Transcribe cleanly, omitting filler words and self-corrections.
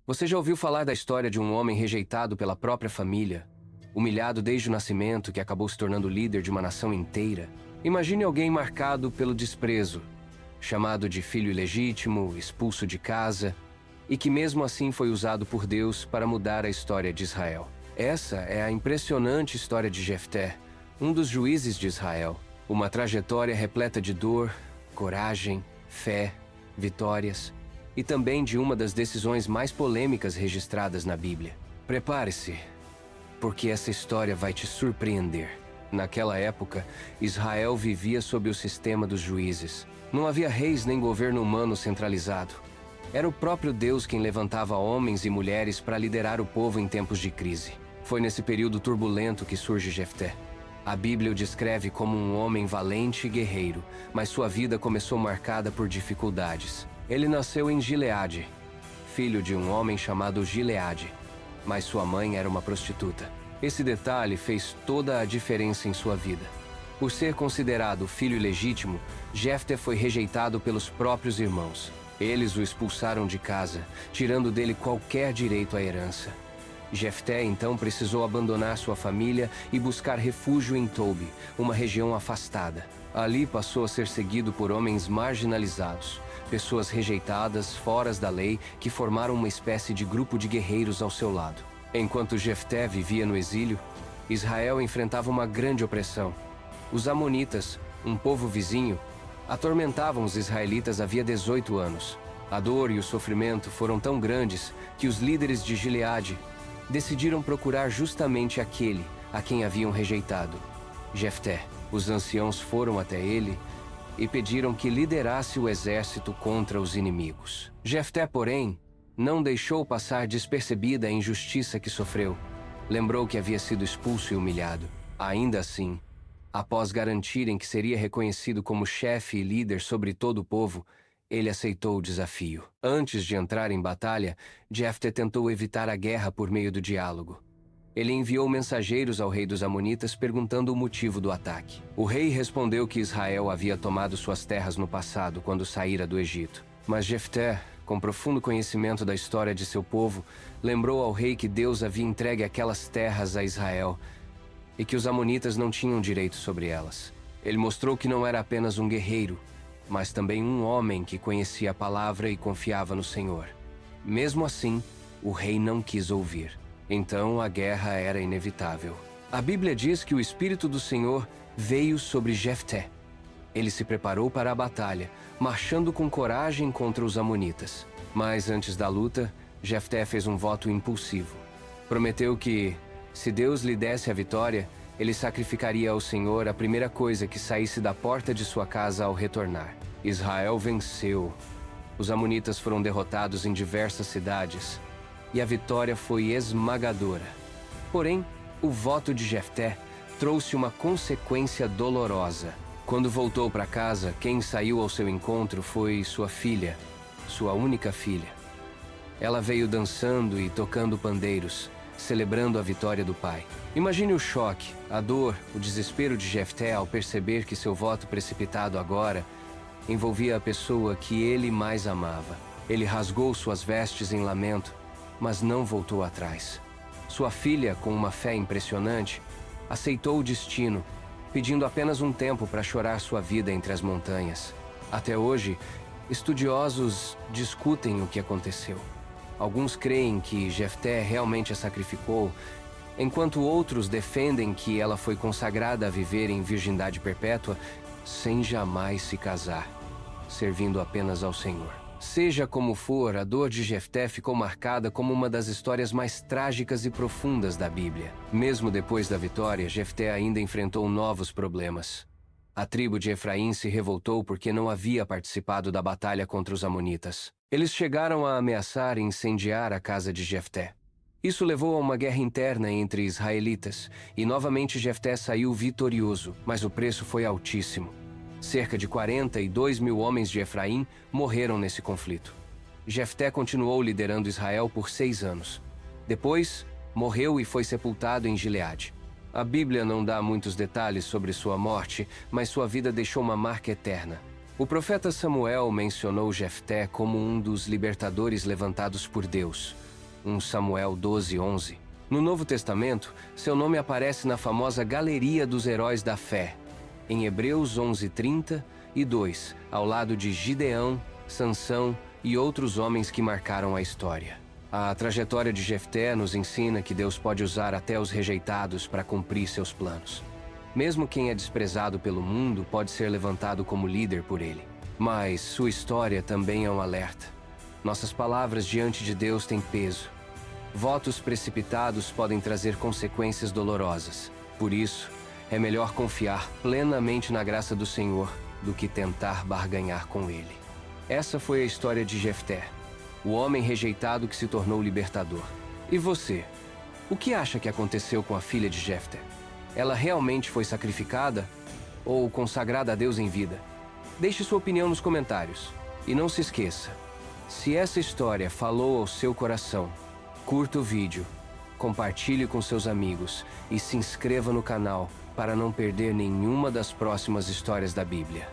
Você já ouviu falar da história de um homem rejeitado pela própria família, humilhado desde o nascimento, que acabou se tornando líder de uma nação inteira? Imagine alguém marcado pelo desprezo, chamado de filho ilegítimo, expulso de casa, e que mesmo assim foi usado por Deus para mudar a história de Israel. Essa é a impressionante história de Jefté, um dos juízes de Israel. Uma trajetória repleta de dor, coragem, fé, vitórias e também de uma das decisões mais polêmicas registradas na Bíblia. Prepare-se, porque essa história vai te surpreender. Naquela época, Israel vivia sob o sistema dos juízes. Não havia reis nem governo humano centralizado. Era o próprio Deus quem levantava homens e mulheres para liderar o povo em tempos de crise. Foi nesse período turbulento que surge Jefté. A Bíblia o descreve como um homem valente e guerreiro, mas sua vida começou marcada por dificuldades. Ele nasceu em Gileade, filho de um homem chamado Gileade, mas sua mãe era uma prostituta. Esse detalhe fez toda a diferença em sua vida. Por ser considerado filho ilegítimo, Jefté foi rejeitado pelos próprios irmãos. Eles o expulsaram de casa, tirando dele qualquer direito à herança. Jefté então precisou abandonar sua família e buscar refúgio em Tobi, uma região afastada. Ali passou a ser seguido por homens marginalizados, pessoas rejeitadas, fora da lei, que formaram uma espécie de grupo de guerreiros ao seu lado. Enquanto Jefté vivia no exílio, Israel enfrentava uma grande opressão. Os amonitas, um povo vizinho, atormentavam os israelitas havia 18 anos. A dor e o sofrimento foram tão grandes que os líderes de Gileade decidiram procurar justamente aquele a quem haviam rejeitado, Jefté. Os anciãos foram até ele e pediram que liderasse o exército contra os inimigos. Jefté, porém, não deixou passar despercebida a injustiça que sofreu. Lembrou que havia sido expulso e humilhado. Ainda assim, após garantirem que seria reconhecido como chefe e líder sobre todo o povo, ele aceitou o desafio. Antes de entrar em batalha, Jefté tentou evitar a guerra por meio do diálogo. Ele enviou mensageiros ao rei dos Amonitas perguntando o motivo do ataque. O rei respondeu que Israel havia tomado suas terras no passado, quando saíra do Egito. Mas Jefté, com profundo conhecimento da história de seu povo, lembrou ao rei que Deus havia entregue aquelas terras a Israel e que os Amonitas não tinham direito sobre elas. Ele mostrou que não era apenas um guerreiro, mas também um homem que conhecia a palavra e confiava no Senhor. Mesmo assim, o rei não quis ouvir. Então a guerra era inevitável. A Bíblia diz que o Espírito do Senhor veio sobre Jefté. Ele se preparou para a batalha, marchando com coragem contra os amonitas. Mas antes da luta, Jefté fez um voto impulsivo. Prometeu que, se Deus lhe desse a vitória, ele sacrificaria ao Senhor a primeira coisa que saísse da porta de sua casa ao retornar. Israel venceu. Os amonitas foram derrotados em diversas cidades, e a vitória foi esmagadora. Porém, o voto de Jefté trouxe uma consequência dolorosa. Quando voltou para casa, quem saiu ao seu encontro foi sua filha, sua única filha. Ela veio dançando e tocando pandeiros, celebrando a vitória do pai. Imagine o choque, a dor, o desespero de Jefté ao perceber que seu voto precipitado agora envolvia a pessoa que ele mais amava. Ele rasgou suas vestes em lamento, mas não voltou atrás. Sua filha, com uma fé impressionante, aceitou o destino, pedindo apenas um tempo para chorar sua vida entre as montanhas. Até hoje, estudiosos discutem o que aconteceu. Alguns creem que Jefté realmente a sacrificou, enquanto outros defendem que ela foi consagrada a viver em virgindade perpétua, sem jamais se casar, servindo apenas ao Senhor. Seja como for, a dor de Jefté ficou marcada como uma das histórias mais trágicas e profundas da Bíblia. Mesmo depois da vitória, Jefté ainda enfrentou novos problemas. A tribo de Efraim se revoltou porque não havia participado da batalha contra os amonitas. Eles chegaram a ameaçar e incendiar a casa de Jefté. Isso levou a uma guerra interna entre israelitas, e novamente Jefté saiu vitorioso, mas o preço foi altíssimo. Cerca de 42 mil homens de Efraim morreram nesse conflito. Jefté continuou liderando Israel por 6 anos. Depois, morreu e foi sepultado em Gileade. A Bíblia não dá muitos detalhes sobre sua morte, mas sua vida deixou uma marca eterna. O profeta Samuel mencionou Jefté como um dos libertadores levantados por Deus, 1 Samuel 12:11. No Novo Testamento, seu nome aparece na famosa Galeria dos Heróis da Fé, em Hebreus 11:32, ao lado de Gideão, Sansão e outros homens que marcaram a história. A trajetória de Jefté nos ensina que Deus pode usar até os rejeitados para cumprir seus planos. Mesmo quem é desprezado pelo mundo pode ser levantado como líder por ele. Mas sua história também é um alerta. Nossas palavras diante de Deus têm peso. Votos precipitados podem trazer consequências dolorosas. Por isso, é melhor confiar plenamente na graça do Senhor do que tentar barganhar com Ele. Essa foi a história de Jefté, o homem rejeitado que se tornou libertador. E você? O que acha que aconteceu com a filha de Jefté? Ela realmente foi sacrificada ou consagrada a Deus em vida? Deixe sua opinião nos comentários. E não se esqueça, se essa história falou ao seu coração, curta o vídeo, compartilhe com seus amigos e se inscreva no canal para não perder nenhuma das próximas histórias da Bíblia.